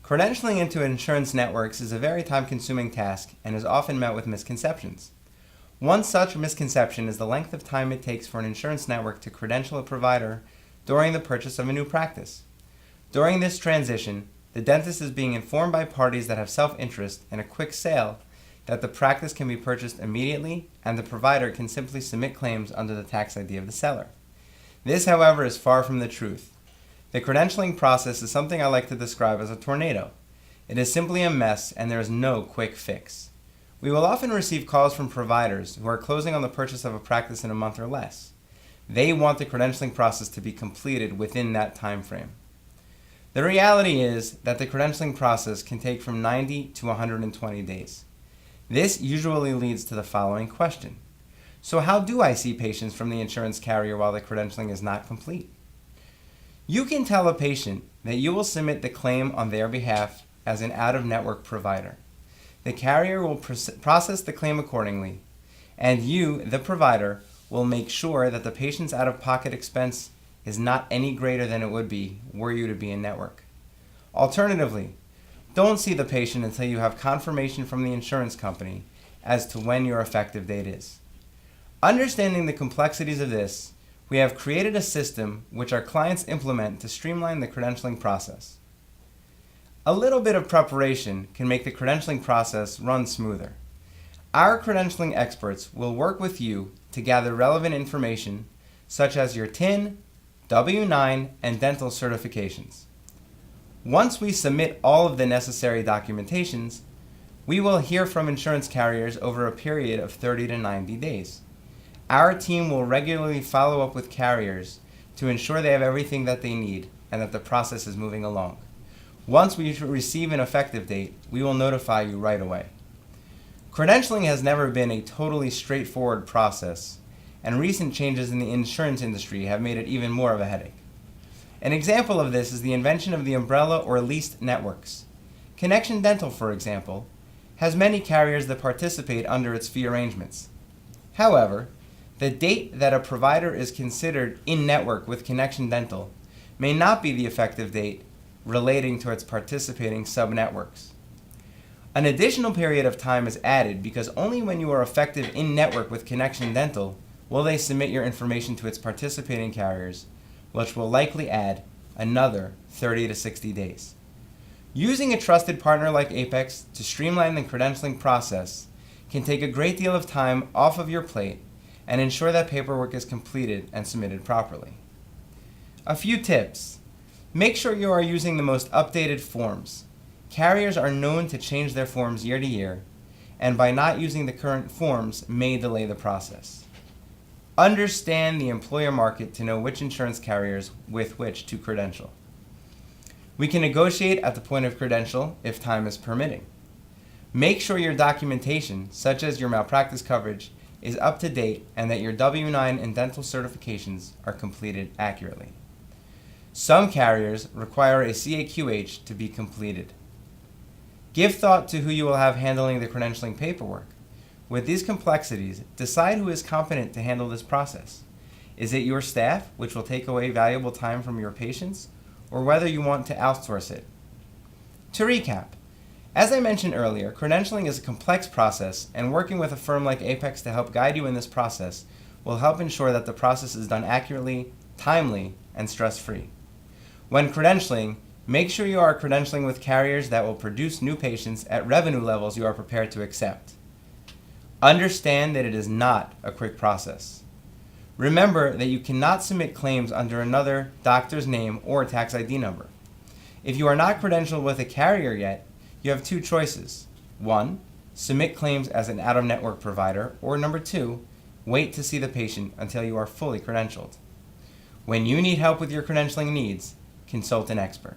Credentialing into insurance networks is a very time-consuming task and is often met with misconceptions. One such misconception is the length of time it takes for an insurance network to credential a provider during the purchase of a new practice. During this transition, the dentist is being informed by parties that have self-interest in a quick sale that the practice can be purchased immediately and the provider can simply submit claims under the tax ID of the seller. This, however, is far from the truth. The credentialing process is something I like to describe as a tornado. It is simply a mess and there is no quick fix. We will often receive calls from providers who are closing on the purchase of a practice in a month or less. They want the credentialing process to be completed within that time frame. The reality is that the credentialing process can take from 90 to 120 days. This usually leads to the following question. So how do I see patients from the insurance carrier while the credentialing is not complete? You can tell a patient that you will submit the claim on their behalf as an out-of-network provider. The carrier will process the claim accordingly, and you, the provider, will make sure that the patient's out-of-pocket expense is not any greater than it would be were you to be in network. Alternatively, don't see the patient until you have confirmation from the insurance company as to when your effective date is. Understanding the complexities of this, we have created a system which our clients implement to streamline the credentialing process. A little bit of preparation can make the credentialing process run smoother. Our credentialing experts will work with you to gather relevant information such as your TIN, W-9, and dental certifications. Once we submit all of the necessary documentations, we will hear from insurance carriers over a period of 30 to 90 days. Our team will regularly follow up with carriers to ensure they have everything that they need and that the process is moving along. Once we receive an effective date, we will notify you right away. Credentialing has never been a totally straightforward process, and recent changes in the insurance industry have made it even more of a headache. An example of this is the invention of the umbrella or leased networks. Connection Dental, for example, has many carriers that participate under its fee arrangements. However, the date that a provider is considered in-network with Connection Dental may not be the effective date relating to its participating sub-networks. An additional period of time is added because only when you are effective in-network with Connection Dental will they submit your information to its participating carriers, which will likely add another 30 to 60 days. Using a trusted partner like Apex to streamline the credentialing process can take a great deal of time off of your plate and ensure that paperwork is completed and submitted properly. A few tips. Make sure you are using the most updated forms. Carriers are known to change their forms year to year, and by not using the current forms may delay the process. Understand the employer market to know which insurance carriers with which to credential. We can negotiate at the point of credential if time is permitting. Make sure your documentation, such as your malpractice coverage, is up to date and that your W-9 and dental certifications are completed accurately. Some carriers require a CAQH to be completed. Give thought to who you will have handling the credentialing paperwork. With these complexities, decide who is competent to handle this process. Is it your staff, which will take away valuable time from your patients, or whether you want to outsource it? To recap, as I mentioned earlier, credentialing is a complex process, and working with a firm like Apex to help guide you in this process will help ensure that the process is done accurately, timely, and stress-free. When credentialing, make sure you are credentialing with carriers that will produce new patients at revenue levels you are prepared to accept. Understand that it is not a quick process. Remember that you cannot submit claims under another doctor's name or tax ID number. If you are not credentialed with a carrier yet, you have two choices. 1. Submit claims as an out-of-network provider, or number 2, wait to see the patient until you are fully credentialed. When you need help with your credentialing needs, consult an expert.